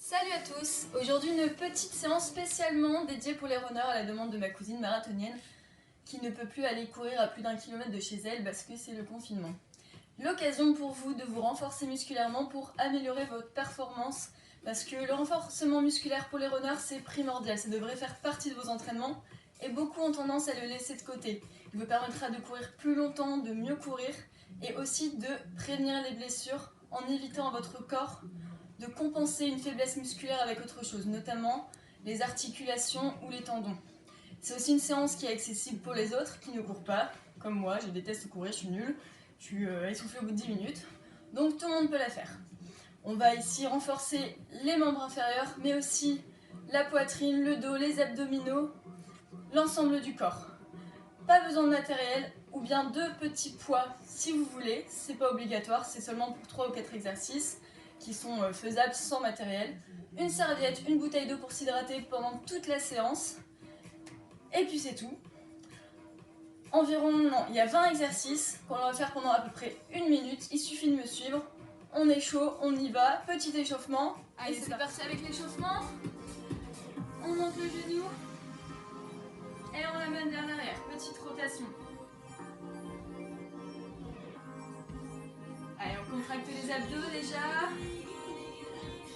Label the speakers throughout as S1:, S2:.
S1: Salut à tous! Aujourd'hui une petite séance spécialement dédiée pour les runners à la demande de ma cousine marathonienne qui ne peut plus aller courir à plus d'1 kilomètre de chez elle parce que c'est le confinement. L'occasion pour vous de vous renforcer musculairement pour améliorer votre performance parce que le renforcement musculaire pour les runners c'est primordial, ça devrait faire partie de vos entraînements et beaucoup ont tendance à le laisser de côté. Il vous permettra de courir plus longtemps, de mieux courir et aussi de prévenir les blessures en évitant à votre corps de compenser une faiblesse musculaire avec autre chose, notamment les articulations ou les tendons. C'est aussi une séance qui est accessible pour les autres qui ne courent pas, comme moi, je déteste courir, je suis nulle, je suis essoufflée au bout de 10 minutes, donc tout le monde peut la faire. On va ici renforcer les membres inférieurs, mais aussi la poitrine, le dos, les abdominaux, l'ensemble du corps. Pas besoin de matériel, ou bien 2 petits poids si vous voulez, c'est pas obligatoire, c'est seulement pour 3 ou 4 exercices qui sont faisables sans matériel. Une serviette, une bouteille d'eau pour s'hydrater pendant toute la séance. Et puis c'est tout. Il y a 20 exercices qu'on va faire pendant à peu près 1 minute. Il suffit de me suivre. On est chaud, on y va. Petit échauffement. Allez, c'est parti avec l'échauffement. On monte le genou. Et on l'amène vers l'arrière. Petite rotation. Allez, on contracte les abdos déjà.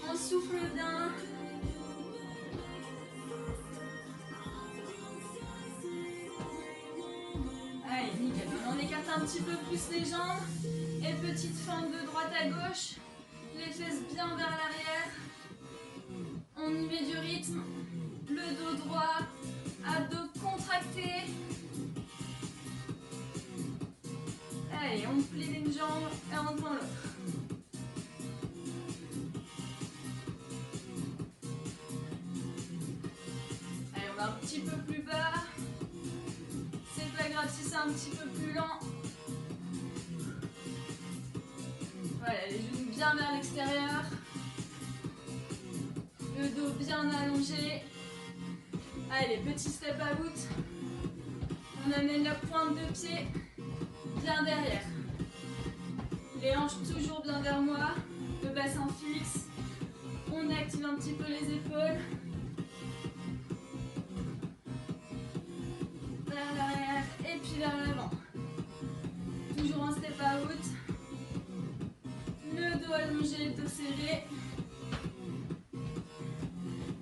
S1: On souffle bien. Allez, nickel. On écarte un petit peu plus les jambes. Et petite fente de droite à gauche. Les fesses bien vers l'arrière. On y met du rythme. Le dos droit. Abdos contractés. Allez, on plie une jambe et on tend l'autre. Allez, on va un petit peu plus bas. C'est pas grave si c'est un petit peu plus lent. Voilà, les genoux bien vers l'extérieur. Le dos bien allongé. Allez, petit step out. On amène la pointe de pied bien derrière. Les hanches toujours bien vers moi. Le bassin fixe. On active un petit peu les épaules. Vers l'arrière et puis vers l'avant. Toujours un step out. Le dos allongé, le dos serré.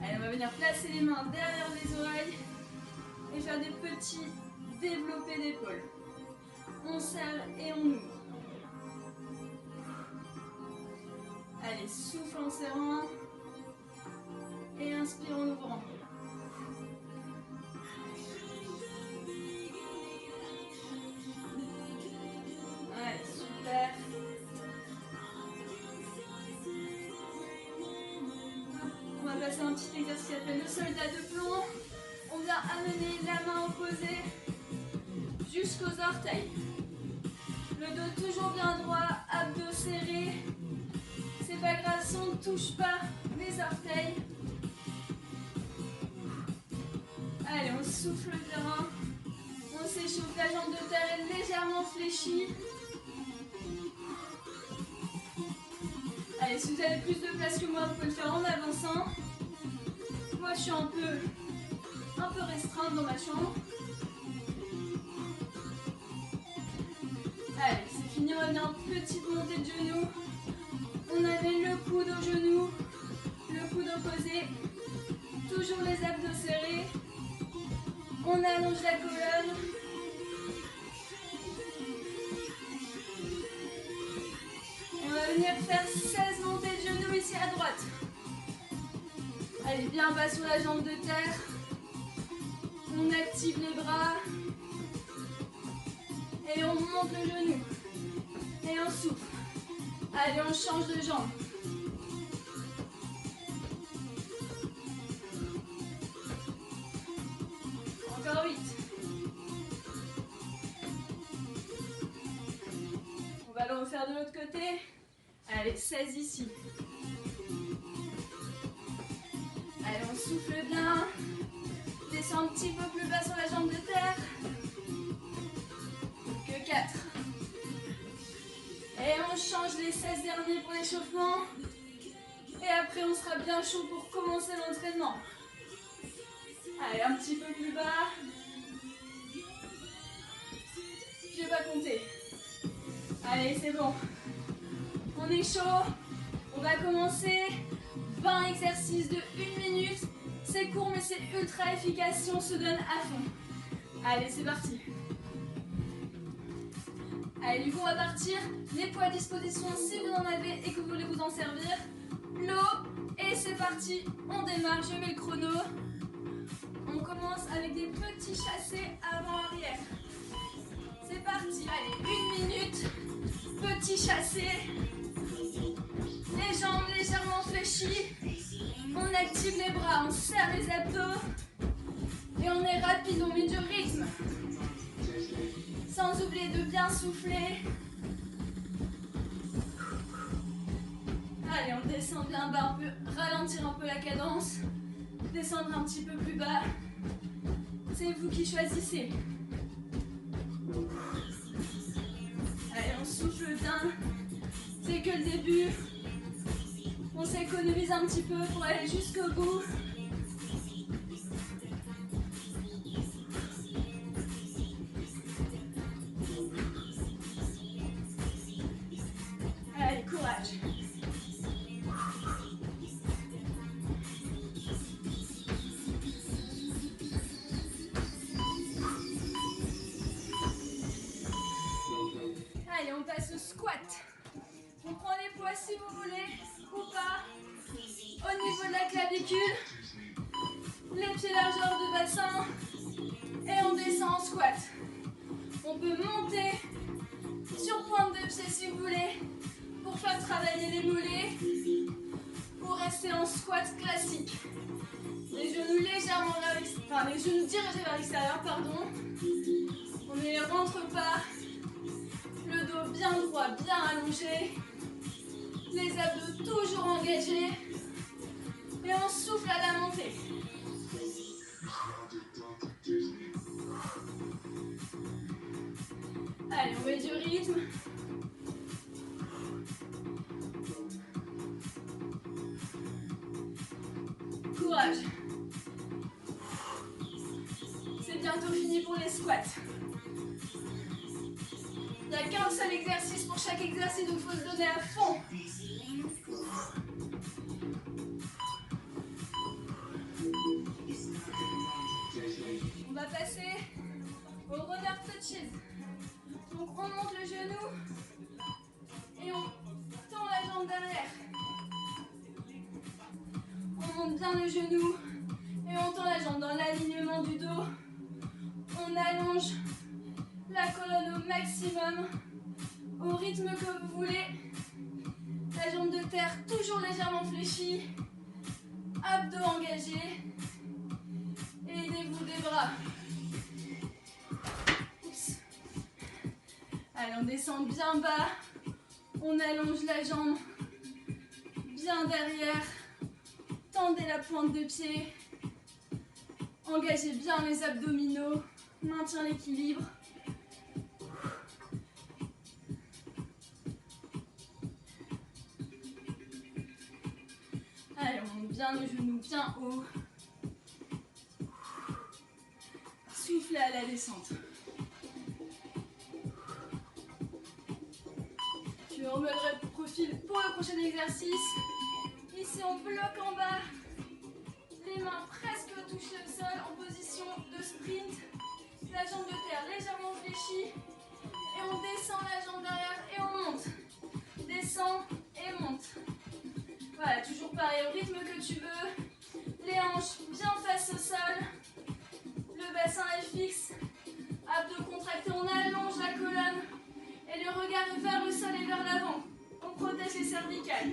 S1: Allez, on va venir placer les mains derrière les oreilles et faire des petits développés d'épaules. On serre et on ouvre. Allez, souffle en serrant et inspire en ouvrant. Allez, super. On va passer un petit exercice qui s'appelle le soldat de plomb. On vient amener la main opposée jusqu'aux orteils. Le dos toujours bien droit, abdos serrés. C'est pas grave si on ne touche pas les orteils. Allez, on souffle bien. On s'échauffe, la jambe de terre est légèrement fléchie. Allez, si vous avez plus de place que moi, vous pouvez le faire en avançant. Moi, je suis un peu restreinte dans ma chambre. Allez, c'est fini, on va venir en petite montée de genoux. On amène le coude au genou, le coude opposé. Toujours les abdos serrés. On allonge la colonne. On va venir faire 16 montées de genoux ici à droite. Allez, bien bas sur la jambe de terre. On active les bras. Et on monte le genou. Et on souffle. Allez, on change de jambe. Encore 8. On va le refaire de l'autre côté. Allez, 16 ici. Allez, on souffle bien. Descend un petit peu plus bas sur la jambe de terre. Que 4. Et on change les 16 derniers pour l'échauffement. Et après, on sera bien chaud pour commencer l'entraînement. Allez, un petit peu plus bas. Je vais pas compter. Allez, c'est bon. On est chaud. On va commencer 20 exercices de 1 minute. C'est court, mais c'est ultra efficace si on se donne à fond. Allez, c'est parti. Allez, du coup, on va partir. Les poids à disposition si vous en avez et que vous voulez vous en servir. L'eau. Et c'est parti. On démarre. Je mets le chrono. On commence avec des petits chassés avant-arrière. C'est parti. Allez, 1 minute. Petit chassé. Les jambes légèrement fléchies. On active les bras, on serre les abdos. Et on est rapide, on met du rythme. Sans oublier de bien souffler. Allez, on descend bien bas, on peut ralentir un peu la cadence. Descendre un petit peu plus bas. C'est vous qui choisissez. Allez, on souffle bien. C'est que le début. On s'économise un petit peu pour aller jusqu'au bout. Allez, courage. Allez, on passe au squat. On prend les poids si vous voulez, ou pas. Au niveau de la clavicule, les pieds largeur de bassin, et on descend en squat. On peut monter sur pointe de pied si vous voulez, pour faire travailler les mollets, ou rester en squat classique. Les genoux légèrement vers l'extérieur, enfin les genoux dirigés vers l'extérieur, pardon. On ne les rentre pas. Le dos bien droit, bien allongé. Les abdos toujours engagés. Et on souffle à la montée. Allez, on met du rythme. Courage. C'est bientôt fini pour les squats. Il n'y a qu'un seul exercice pour chaque exercice, donc il faut se donner à fond. On va passer au runner touches. Donc on monte le genou et on tend la jambe derrière. On monte bien le genou et on tend la jambe dans l'alignement du dos. On allonge la colonne au maximum, au rythme que vous voulez. La jambe de terre toujours légèrement fléchie. Abdos engagés. Et aidez-vous des bras. Oups. Allez, on descend bien bas. On allonge la jambe bien derrière. Tendez la pointe de pied. Engagez bien les abdominaux. Maintien l'équilibre. Allez, on monte bien le genou bien haut. Soufflez à la descente. Je remets le profil pour le prochain exercice. Ici, on bloque en bas. Les mains presque touchent le sol en position de sprint. La jambe de terre légèrement fléchie. Et on descend la jambe derrière et on monte. Descend et monte. Voilà, toujours pareil, au rythme que tu veux. Les hanches bien face au sol. Le bassin est fixe. Abdos contractés, on allonge la colonne. Et le regard est vers le sol et vers l'avant. On protège les cervicales.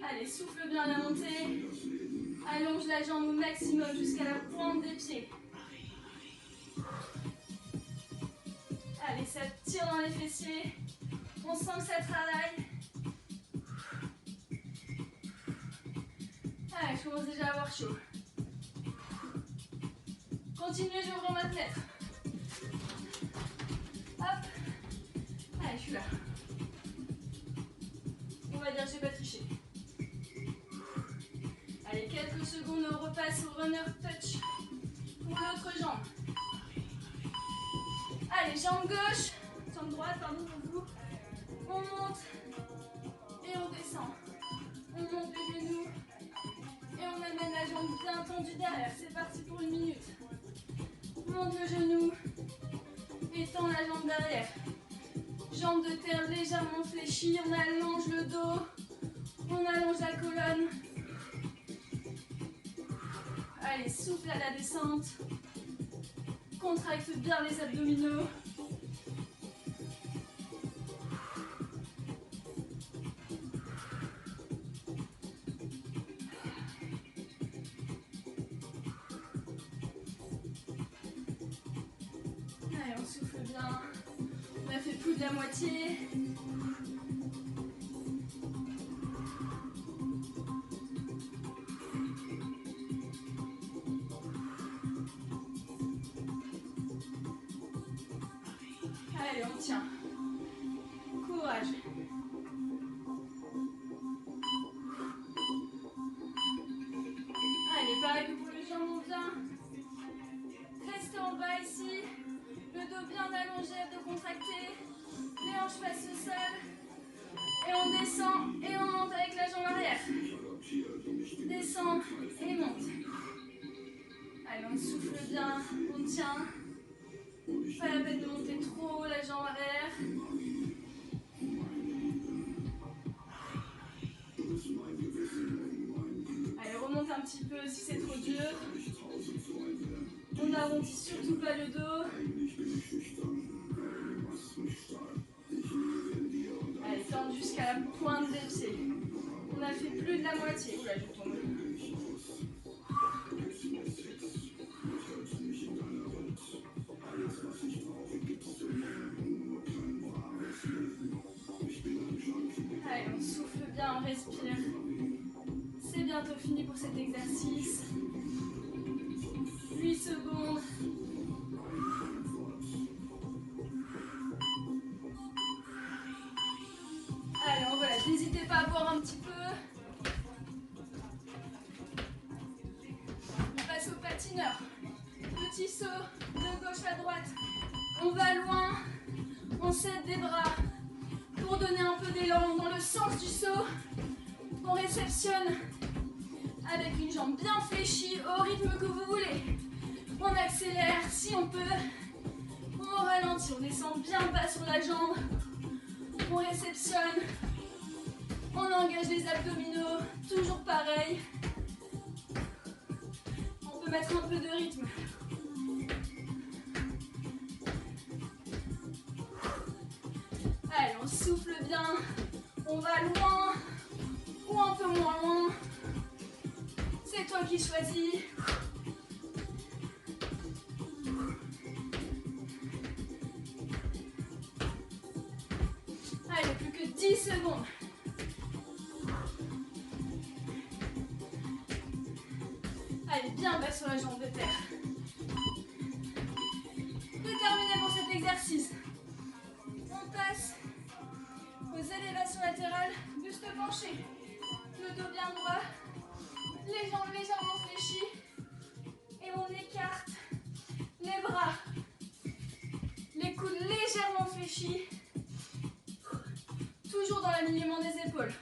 S1: Allez, souffle bien la montée. Allonge la jambe au maximum jusqu'à la pointe des pieds. Allez, ça tire dans les fessiers. On sent que ça travaille. Allez, je commence déjà à avoir chaud. Continuez, j'ouvre ma fenêtre. Hop. Allez, je suis là. On j'ai pas triché. Allez, quelques secondes, on repasse au runner touch pour l'autre jambe. Allez, jambe gauche, jambe droite, pardon pour vous. On monte et on descend. On monte les genoux et on amène la jambe bien tendue derrière. C'est parti pour 1 minute. Monte le genou et tend la jambe derrière. Jambe de terre légèrement fléchie, on allonge le dos, on allonge la colonne. Allez, souffle à la descente. Contracte bien les abdominaux. Allez, on souffle bien. On a fait plus de la moitié. Allez, on tient. Courage. Allez, pareil que pour le jambon bien. Restez en bas ici. Le dos bien allongé, abdos contractés. Les hanches face au sol. Et on descend et on monte avec la jambe arrière. Descend et monte. Allez, on souffle bien, on tient. Pas la peine de monter trop la jambe arrière. Allez, remonte un petit peu si c'est trop dur. On n'arrondit surtout pas le dos. Allez, tendre jusqu'à la pointe des pieds. On a fait plus de la moitié. Oula, je tombe. Allez, on souffle bien, on respire. C'est bientôt fini pour cet exercice. 8 secondes. Allez, on relâche. N'hésitez pas à boire un petit peu. On passe au patineur. Petit saut de gauche à droite. On va loin. On s'aide des bras pour donner un peu d'élan dans le sens du saut. On réceptionne avec une jambe bien fléchie au rythme que vous voulez. On accélère si on peut. On ralentit, on descend bien bas sur la jambe. On réceptionne. On engage les abdominaux. Toujours pareil. On peut mettre un peu de rythme. Allez, on souffle bien. On va loin ou un peu moins loin. C'est toi qui choisis. Allez, plus que 10 secondes. Allez, bien bas sur la jambe de terre. C'est terminé pour cet exercice. On passe aux élévations latérales, buste penché. Le dos bien droit, les jambes légèrement fléchies. Et on écarte les bras. Les coudes légèrement fléchis. Toujours dans l'alignement des épaules.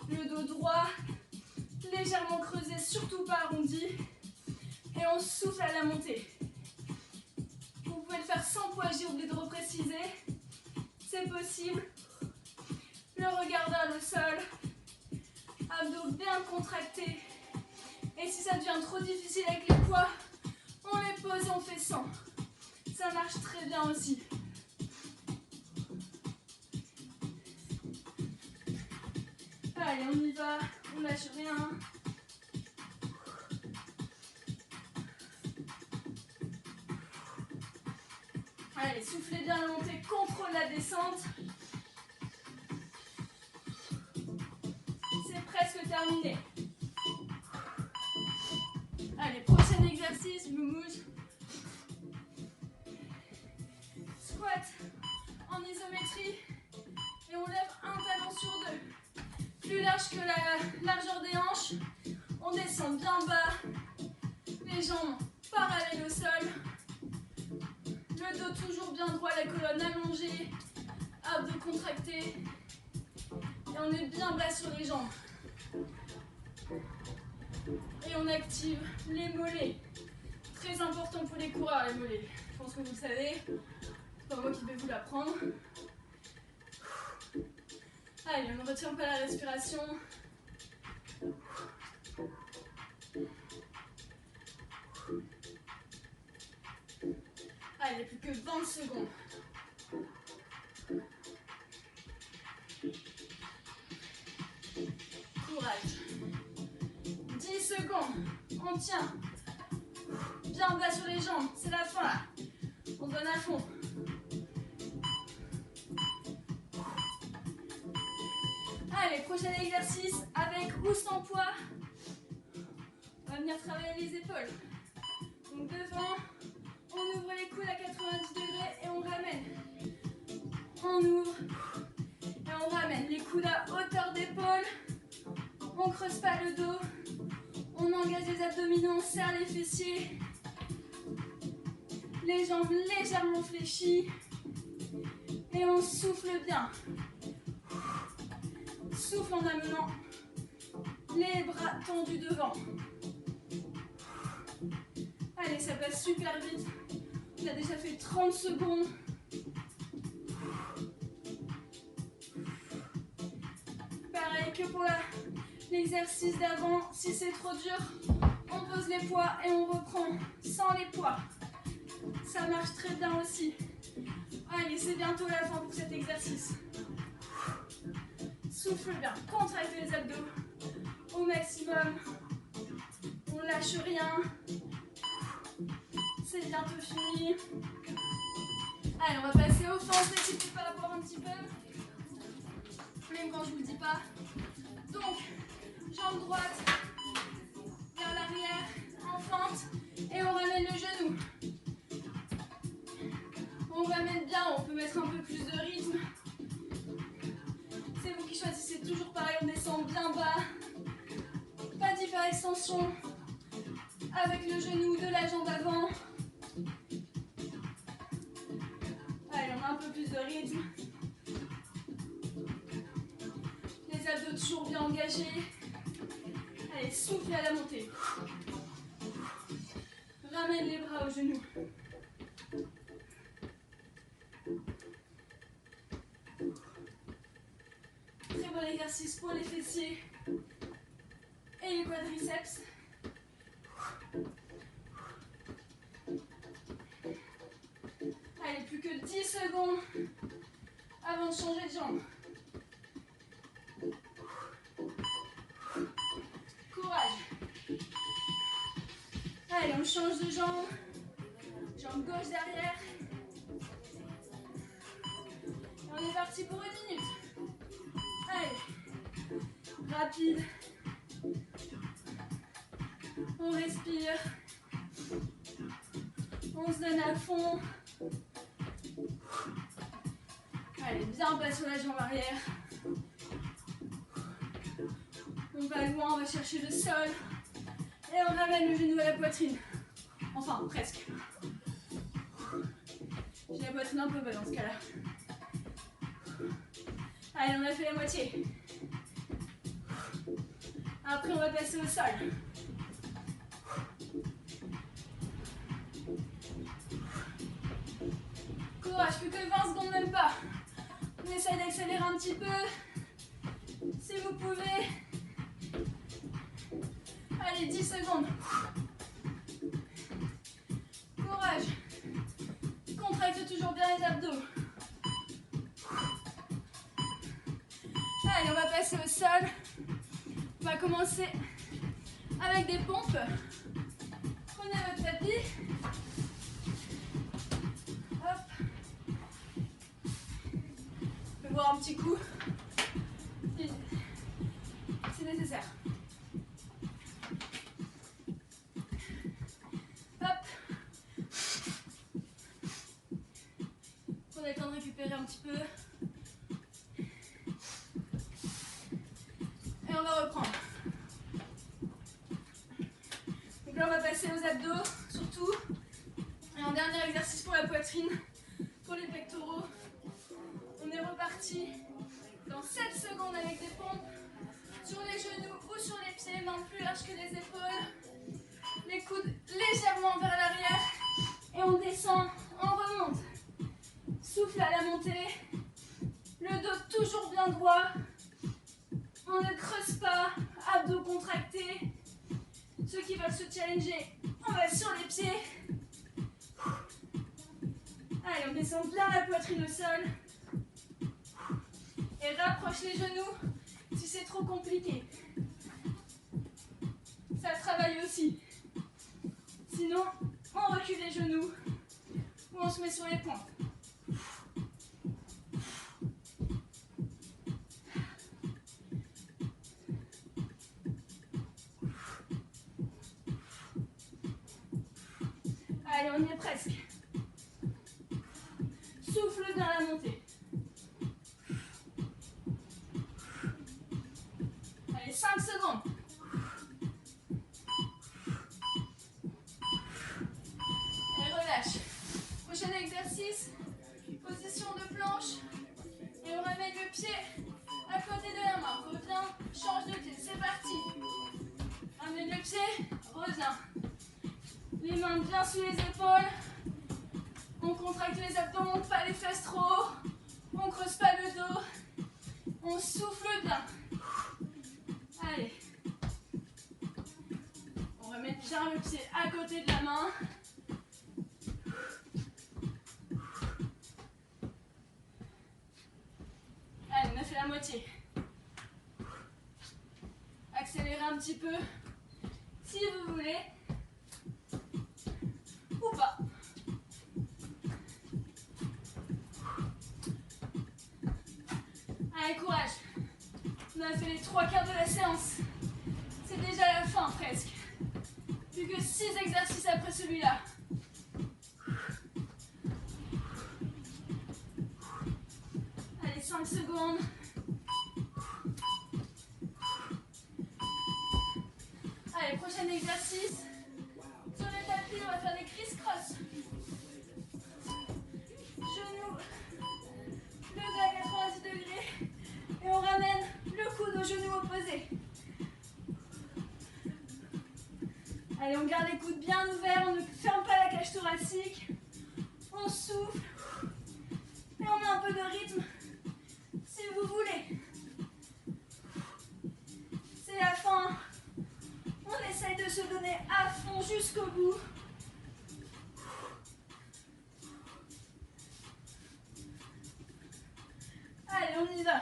S1: Le dos droit, légèrement creusé, surtout pas arrondi. Et on souffle à la montée. Vous pouvez le faire sans poids, j'ai oublié de repréciser. C'est possible. Le regard vers le sol. Abdos bien contractés. Et si ça devient trop difficile avec les poids, on les pose et on fait sans. Ça marche très bien aussi. Allez, on y va, on lâche rien. Allez, soufflez bien la montée, contrôle la descente. C'est presque terminé. Allez, prochain exercice, moumouz. Squat en isométrie. Et on lève un talon sur deux. plus large que la largeur des hanches. On descend bien bas. Les jambes parallèles au sol. Le dos toujours bien droit, la colonne allongée. Abdos contractés. Et on est bien bas sur les jambes. Et on active les mollets. Très important pour les coureurs, les mollets. Je pense que vous le savez. C'est pas moi qui vais vous l'apprendre. Allez, on ne retient pas la respiration. Allez, plus que 20 secondes. Courage. 10 secondes. On tient. Bien bas sur les jambes. C'est la fin là. On donne à fond. Allez, prochain exercice avec ou sans poids. On va venir travailler les épaules. Donc devant, on ouvre les coudes à 90 degrés et on ramène. On ouvre et on ramène. Les coudes à hauteur d'épaule. On ne creuse pas le dos. On engage les abdominaux, on serre les fessiers. Les jambes légèrement fléchies. Et on souffle bien. Souffle en amenant les bras tendus devant. Allez, ça passe super vite. On a déjà fait 30 secondes. Pareil que pour l'exercice d'avant. Si c'est trop dur, on pose les poids et on reprend sans les poids. Ça marche très bien aussi. Allez, c'est bientôt la fin pour cet exercice. Souffle bien, contractez les abdos au maximum. On lâche rien. C'est bientôt fini. Allez, on va passer aux fentes. N'hésitez pas à boire un petit peu. Même quand je ne vous le dis pas. Donc, jambe droite vers l'arrière, en fente. Et on ramène le genou. On ramène bien, on peut mettre un peu plus de rythme. C'est vous qui choisissez, toujours pareil, on descend bien bas. Pas d'hyperextension. Avec le genou de la jambe avant. Allez, on a un peu plus de rythme. Les abdos toujours bien engagés. Allez, soufflez à la montée. Ramène les bras aux genoux. Très bon exercice pour les fessiers et les quadriceps. Allez, plus que 10 secondes avant de changer de jambe. Courage. Allez, on change de jambe. Jambe gauche derrière. Et on est parti pour 1 minute. Allez, rapide. On respire. On se donne à fond. Allez, bien bas sur la jambe arrière. On va loin, on va chercher le sol. Et on ramène le genou à la poitrine. Enfin, presque. J'ai la poitrine un peu bas dans ce cas-là. Allez, on a fait la moitié. Après, on va passer au sol. Courage, plus que 20 secondes, même pas. On essaye d'accélérer un petit peu. Si vous pouvez. Allez, 10 secondes. Courage. Contracte toujours bien les abdos. Allez, on va passer au sol. On va commencer avec des pompes. Prenez votre tapis. Hop. Je vais boire un petit coup. C'est nécessaire. Hop. Prenez le temps de récupérer un petit peu. poitrine pour les pectoraux. On est reparti dans 7 secondes avec des pompes sur les genoux ou sur les pieds, mains plus larges que les épaules, les coudes légèrement vers l'arrière et on descend, on remonte. Souffle à la montée, le dos toujours bien droit, on ne creuse pas, abdos contractés. Ceux qui veulent se challenger, on va sur les pieds. Allez, on descend bien la poitrine au sol. Et rapproche les genoux si c'est trop compliqué. Ça travaille aussi. Sinon, on recule les genoux ou on se met sur les pointes. Allez, on y est presque. Souffle bien la montée. Allez, 5 secondes. Et relâche. Prochain exercice, position de planche. Et on ramène le pied à côté de la main. Reviens, change de pied, c'est parti. Ramène le pied, reviens. Les mains bien sous les épaules. On contracte les abdos, pas les fesses trop haut. On creuse pas le dos. On souffle bien. Allez. On remet bien le pied à côté de la main. Allez, on a fait la moitié. Accélérez un petit peu si vous voulez. Ou pas. Allez, courage. On a fait les 3/4 de la séance. C'est déjà la fin presque. Plus que 6 exercices après celui-là. Allez, 5 secondes. Allez, prochain exercice. Sur le tapis, on va faire des criss-cross. Genoux, le dos à 90 degrés. Et on ramène le coude au genou opposé. Allez, on garde les coudes bien ouverts, on ne ferme pas la cage thoracique. On souffle. Et on met un peu de rythme si vous voulez. C'est la fin. On essaye de se donner à fond jusqu'au bout. Allez, on y va.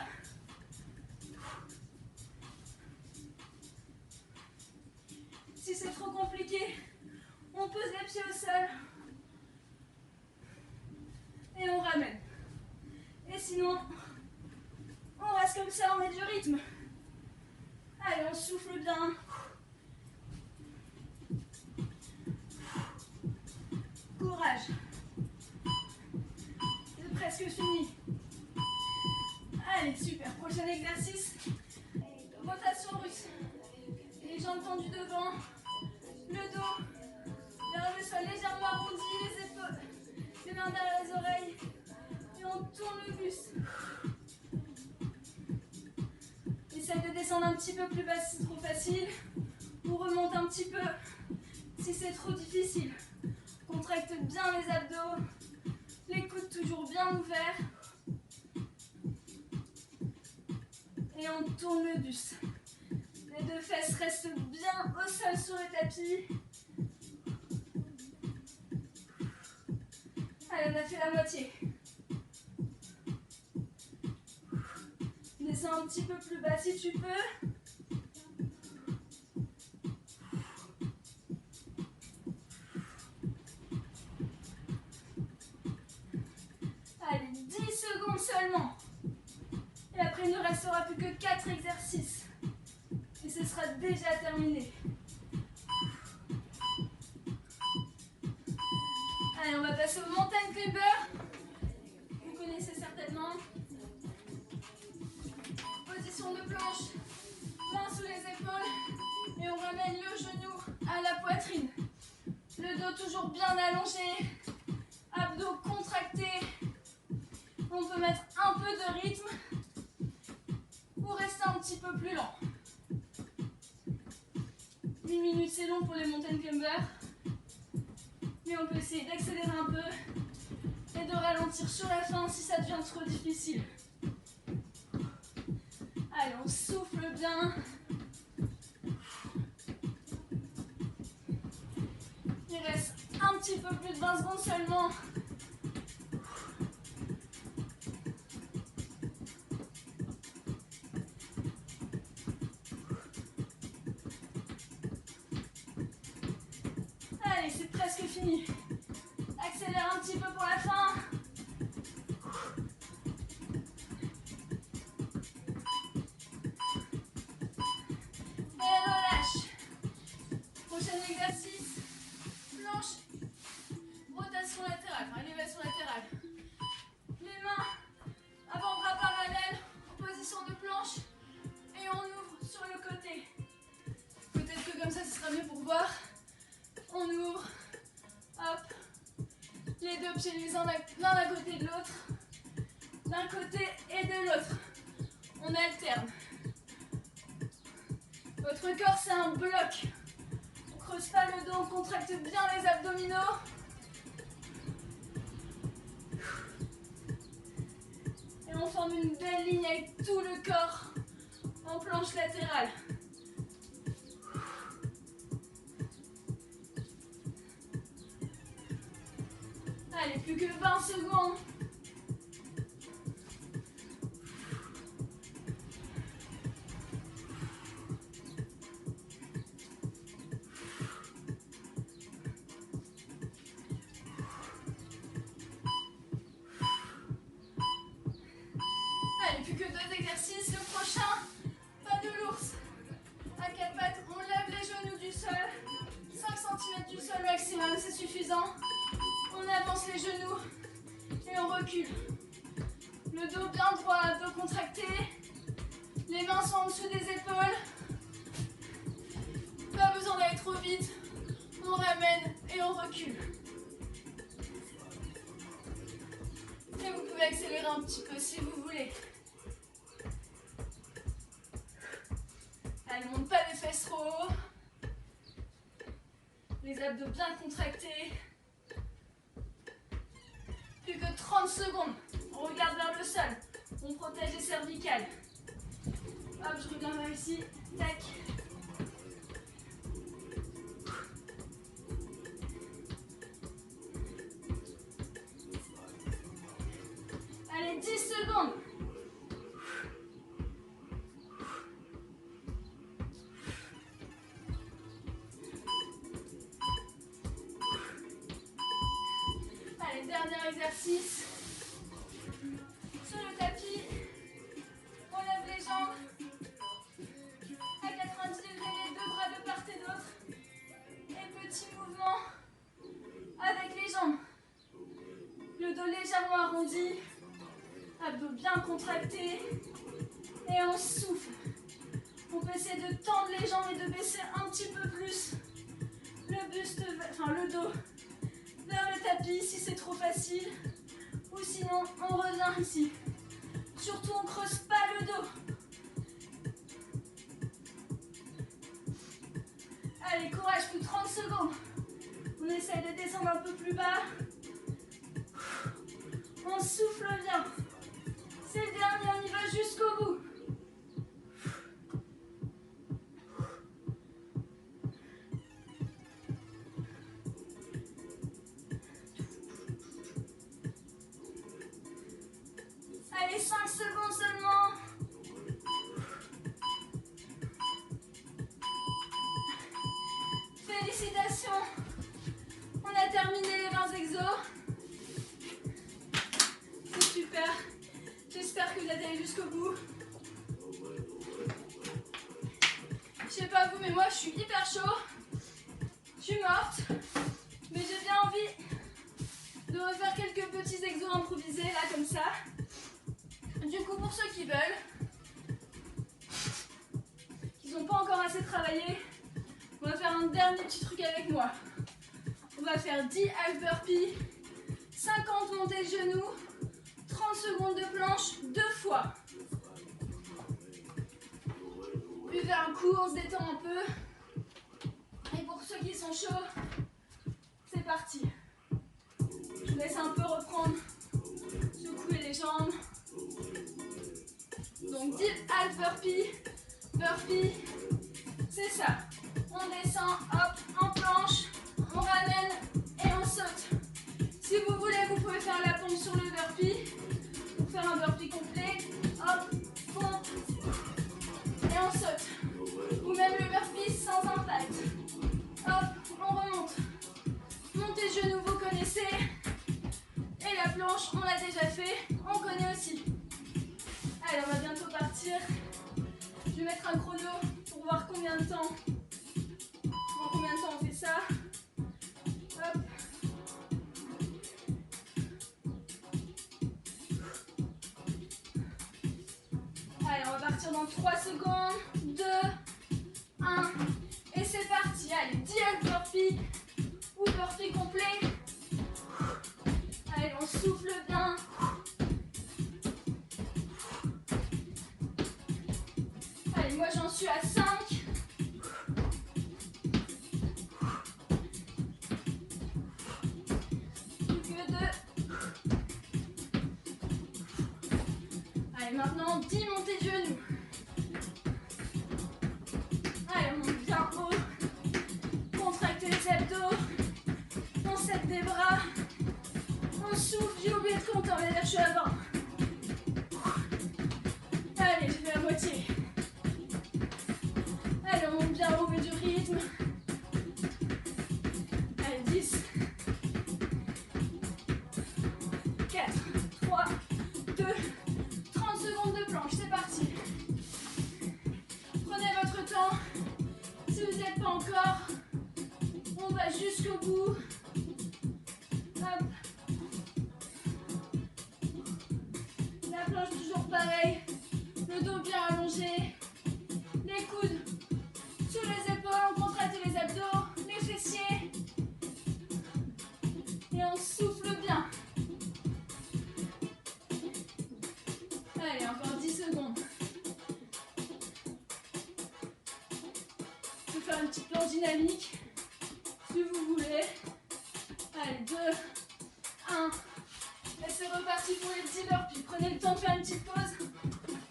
S1: Si c'est trop compliqué, on pose les pieds au sol et on ramène. Et sinon, on reste comme ça, on met du rythme. Allez, on souffle bien. Courage. C'est presque fini. Allez, super. Prochain exercice. Rotation russe. Les jambes tendues devant. Le dos vers le sol légèrement arrondi. Les épaules. Les mains derrière les oreilles. Et on tourne le buste. Essaye de descendre un petit peu plus bas si c'est trop facile. Ou remonte un petit peu si c'est trop difficile. Contracte bien les abdos. Les coudes toujours bien ouverts. Et on tourne le buste. Les deux fesses restent bien au sol sur le tapis. Allez, on a fait la moitié. Descends un petit peu plus bas si tu peux. Allez, 10 secondes seulement. Et après, il ne restera plus que 4 exercices. Et ce sera déjà terminé. Allez, on va passer au mountain climber. Vous connaissez certainement. Position de planche, main sous les épaules. Et on ramène le genou à la poitrine. Le dos toujours bien allongé. Abdos contractés. On peut mettre un peu de rythme ou rester un petit peu plus lent. 8 minutes c'est long pour les mountain climbers, mais on peut essayer d'accélérer un peu et de ralentir sur la fin si ça devient trop difficile. Allez, on souffle bien. Il reste un petit peu plus de 20 secondes seulement. Allez, c'est presque fini. Accélère un petit peu pour la fin. Et relâche. Prochain exercice. Planche. Rotation latérale, enfin élévation latérale. Les mains avant-bras parallèles en position de planche. Et on ouvre sur le côté. Peut-être que comme ça, ce sera mieux pour voir. On ouvre, hop, les deux pieds l'un à côté de l'autre, d'un côté et de l'autre. On alterne. Votre corps, c'est un bloc. On ne creuse pas le dos, on contracte bien les abdominaux. Et on forme une belle ligne avec tout le corps en planche latérale. Allez, plus que 20 secondes. Allez, plus que 2 exercices. Le prochain, pas de l'ours. À 4 pattes, on lève les genoux du sol. 5 cm du sol maximum, c'est suffisant. On avance les genoux et on recule. Le dos bien droit, dos contracté. Les mains sont en dessous des épaules. Pas besoin d'aller trop vite. On ramène et on recule. Et vous pouvez accélérer un petit peu si vous voulez. Allez, monte pas les fesses trop haut. Les abdos bien contractés. Plus que 30 secondes. On regarde vers le sol. On protège les cervicales. Hop, je reviens vers ici. Tac. Allez, 10 secondes. Allez, dernier exercice. Sur le tapis, on lève les jambes. À 90 degrés, les deux bras de part et d'autre. Et petit mouvement avec les jambes. Le dos légèrement arrondi. Abdos bien contractés. Et on souffle. On peut essayer de tendre les jambes et de baisser un petit peu plus le buste, enfin le dos vers le tapis si c'est trop facile. Ou sinon, on revient ici. Surtout, on ne creuse pas le dos. Allez, courage, plus de 30 secondes. On essaie de descendre un peu plus bas. On souffle bien. C'est le dernier, on y va jusqu'au bout. Allez, 5 secondes seulement. Félicitations. On a terminé les 20 exos. C'est super. J'espère que vous êtes allés jusqu'au bout. Je sais pas vous, mais moi je suis hyper chaud. Je suis morte. Mais j'ai bien envie de refaire quelques petits exos improvisés là comme ça. Du coup, pour ceux qui veulent, qui n'ont pas encore assez travaillé, on va faire un dernier petit truc avec moi. On va faire 10 half burpees, 50 montées de genoux, 30 secondes de planche, 2 fois. Buvez un coup, on se détend un peu. Et pour ceux qui sont chauds, c'est parti. Je vous laisse un peu reprendre, secouer les jambes. Donc deep half burpee, burpee, c'est ça. On descend, hop, en planche, on ramène et on saute. Si vous voulez, vous pouvez faire la pompe sur le burpee, pour faire un burpee complet. Hop, pompe, et on saute. Ou même le burpee sans impact. Hop, on remonte. Montez genoux, vous connaissez. Et la planche, on l'a déjà fait, on connaît aussi. Allez, on va bientôt partir. Je vais mettre un chrono pour voir combien de temps. En combien de temps on fait ça. Hop. Allez, on va partir dans 3 secondes. 2, 1. Et c'est parti. Allez, 10 burpee ou burpee complet. Allez, on souffle bien. Allez, moi j'en suis à 5. Plus que 2. Allez, maintenant 10 montées de genoux. Allez, on monte bien haut. Contractez les abdos. On serre des bras. On souffle, j'ai oublié de compter, on va dire je suis à 20. Allez, je fais la moitié. Allez, on monte bien haut, mais du rythme. Allez, 10. 4, 3, 2, 30 secondes de planche, c'est parti. Prenez votre temps. Si vous n'y êtes pas encore, on va jusqu'au bout. Hop. La planche toujours pareil. Le dos bien allongé. Les coudes sur les épaules, on contracte les abdos, les fessiers. Et on souffle bien. Allez, encore 10 secondes. Je vais faire une petite planche dynamique, si vous voulez. Allez, 2, 1. Et c'est reparti pour les petits burpees. Prenez le temps de faire une petite pause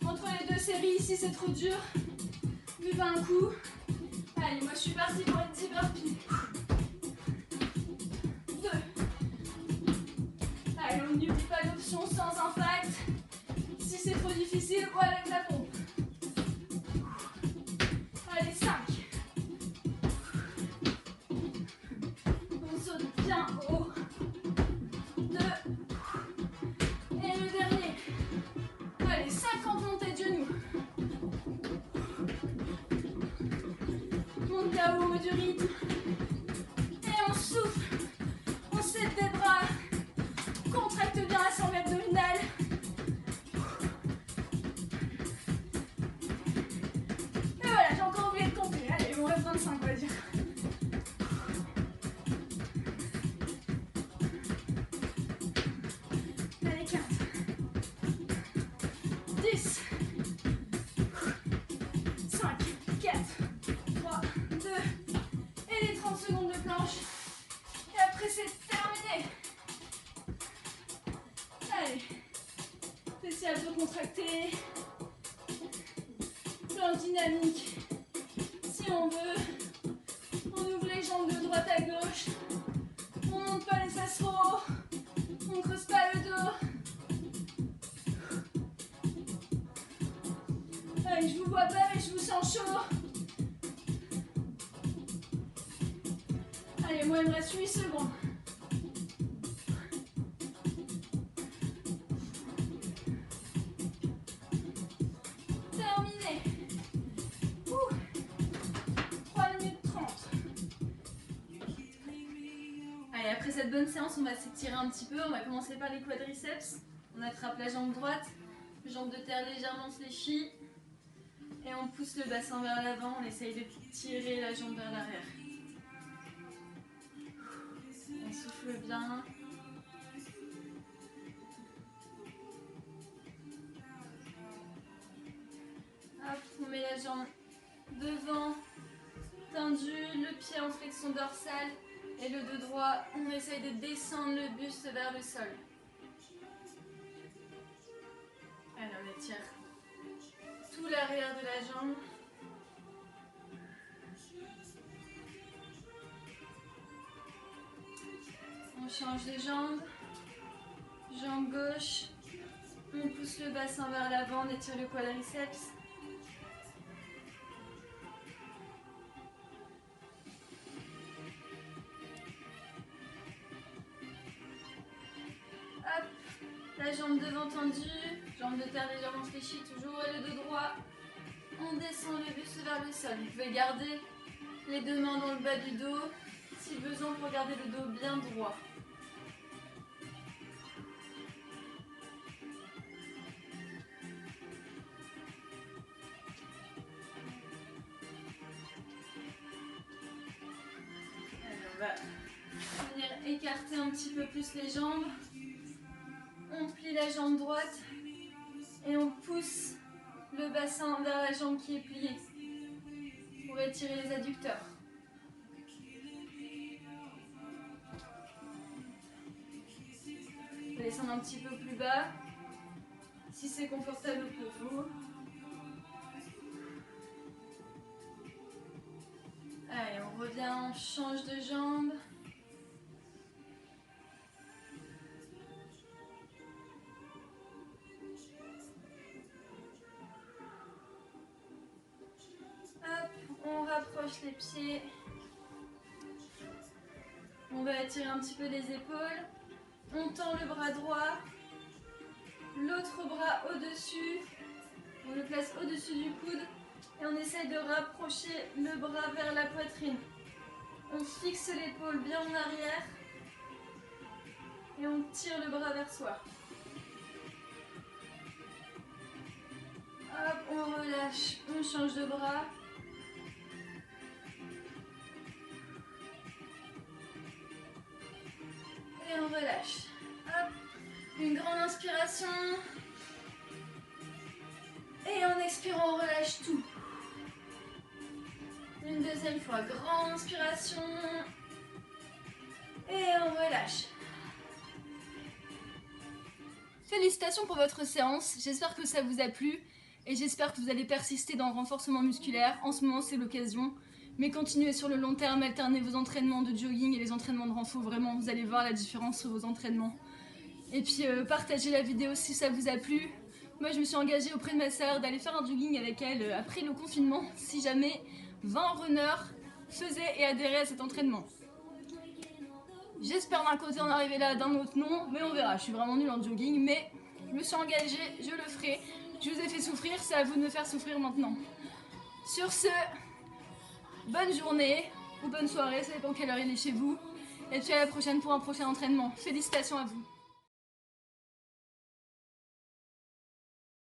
S1: entre les deux séries. Ici, c'est trop dur. Buvez un coup. Allez, moi je suis partie pour les petits burpees. 2. Allez, on n'oublie pas l'option sans impact. Si c'est trop difficile, ou avec la pompe. Allez, 5. On saute bien haut. 2. Et le dernier. Allez, 50 montées de genoux. Monte bien haut du rythme. Et on souffle. On serre des bras. Contracte bien la sangle abdominale. Et voilà, j'ai encore oublié de compter. Allez, on reste 25, on va dire. Allez, 15. 10. 5, 4, 3, 2. Et les 30 secondes de planche. Et après, c'est terminé. Allez. Fessiers abdos contractés. Planche dynamique. Si on veut. On ouvre les jambes de droite à gauche. On monte pas les fesses trop haut. On ne creuse pas le dos. Allez, je vous vois pas mais je vous sens chaud. Allez, moi il me reste 8 secondes. Terminé. 3 minutes 30. Allez, après cette bonne séance, on va s'étirer un petit peu. On va commencer par les quadriceps. On attrape la jambe droite, jambe de terre légèrement fléchie. Et on pousse le bassin vers l'avant, on essaye de tirer la jambe vers l'arrière. On souffle bien. la jambe devant, tendu, le pied en flexion dorsale et le dos droit. On essaye de descendre le buste vers le sol. Allez, on étire tout l'arrière de la jambe. On change de jambe. Jambe gauche. On pousse le bassin vers l'avant, on étire le quadriceps. Hop, la jambe devant tendue, jambe de terre légèrement fléchie toujours et le dos droit. On descend le buste vers le sol. Vous pouvez garder les deux mains dans le bas du dos, si besoin pour garder le dos bien droit. On va venir écarter un petit peu plus les jambes. On plie la jambe droite et on pousse le bassin vers la jambe qui est pliée pour étirer les adducteurs. On va descendre un petit peu plus bas si c'est confortable pour vous. Allez, on revient, on change de jambe. Hop, on rapproche les pieds. On va étirer un petit peu les épaules. On tend le bras droit. L'autre bras au-dessus. On le place au-dessus du coude. Et on essaye de rapprocher le bras vers la poitrine. On fixe l'épaule bien en arrière. Et on tire le bras vers soi. Hop, on relâche. On change de bras. Et on relâche. Hop, une grande inspiration. Et en expirant, on relâche tout. Une deuxième fois, grande inspiration. Et on relâche. Félicitations pour votre séance. J'espère que ça vous a plu. Et j'espère que vous allez persister dans le renforcement musculaire. En ce moment, c'est l'occasion. Mais continuez sur le long terme, alternez vos entraînements de jogging et les entraînements de renfort. Vraiment, vous allez voir la différence sur vos entraînements. Et puis, partagez la vidéo si ça vous a plu. Moi, je me suis engagée auprès de ma sœur d'aller faire un jogging avec elle après le confinement, si jamais 20 runners faisaient et adhéraient à cet entraînement. J'espère d'un côté en arriver là, d'un autre non, mais on verra. Je suis vraiment nulle en jogging, mais je me suis engagée, je le ferai. Je vous ai fait souffrir, c'est à vous de me faire souffrir maintenant. Sur ce, bonne journée ou bonne soirée, ça dépend quelle heure il est chez vous. Et puis à la prochaine pour un prochain entraînement. Félicitations à vous.